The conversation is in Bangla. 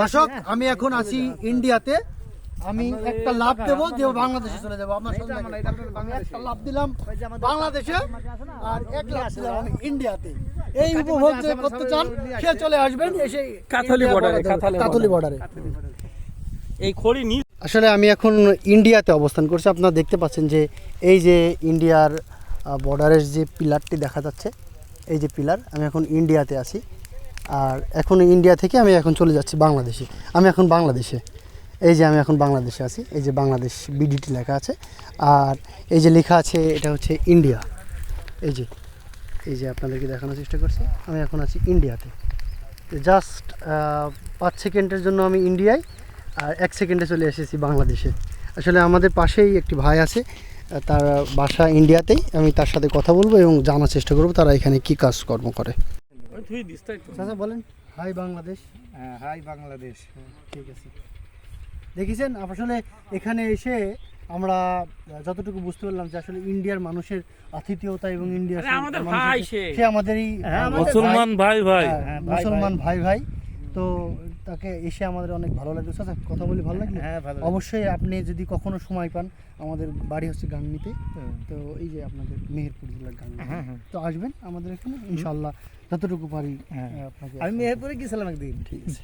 দর্শক, আমি এখন আছি ইন্ডিয়াতে। আমি একটা লাভ দেব যে বাংলাদেশে চলে যাবো। আপনার সঙ্গে আমি একটা লাভ দিলাম বাংলাদেশে আর এক লাভ দিলাম আমি ইন্ডিয়াতে। এই উপভোগ যে করতে চান সে চলে আসবেন এসে কাতলি বর্ডারে। এই খড়ি নি আসলে আমি এখন ইন্ডিয়াতে অবস্থান করছি। আপনারা দেখতে পাচ্ছেন যে এই যে ইন্ডিয়ার বর্ডারের যে পিলারটি দেখা যাচ্ছে, এই যে পিলার, আমি এখন ইন্ডিয়াতে আছি। আর এখন ইন্ডিয়া থেকে আমি এখন চলে যাচ্ছি বাংলাদেশে। আমি এখন বাংলাদেশে, এই যে আমি এখন বাংলাদেশে আছি। এই যে বাংলাদেশ বিডিটি লেখা আছে, আর এই যে লেখা আছে এটা হচ্ছে ইন্ডিয়া। এই যে আপনাদেরকে দেখানোর চেষ্টা করছি, আমি এখন আছি ইন্ডিয়াতে। জাস্ট 5 সেকেন্ডের জন্য আমি ইন্ডিয়ায়, আর 1 সেকেন্ডে চলে এসেছি বাংলাদেশে। আসলে আমাদের পাশেই একটি ভাই আছে, তার বাসা ইন্ডিয়াতেই। আমি তার সাথে কথা বলবো এবং জানার চেষ্টা করবো তারা এখানে কী কাজকর্ম করে। আচ্ছা বলেন, হাই বাংলাদেশ। হ্যাঁ, হাই বাংলাদেশ। ঠিক আছে। দেখেছেন আসলে এখানে এসে আমরা যতটুকু বুঝতে পারলাম যে আসলে ইন্ডিয়ার মানুষের আতিথেয়তা এবং ইন্ডিয়ার সে আমাদেরই মুসলমান ভাই মুসলমান ভাই। তো তাকে এসে আমাদের অনেক ভালো লাগলো। আচ্ছা কথা বলি ভালো লাগলো। হ্যাঁ, ভালো। অবশ্যই আপনি যদি কখনো সময় পান, আমাদের বাড়ি হচ্ছে গাংনীতে। তো এই যে আপনাদের মেহেরপুর জেলার গাংনী, তো আসবেন আমাদের এখানে ইনশাআল্লাহ যতটুকু পারি। আপনাকে আমি মেহেরপুরে গেছিলাম একদিন। ঠিক আছে।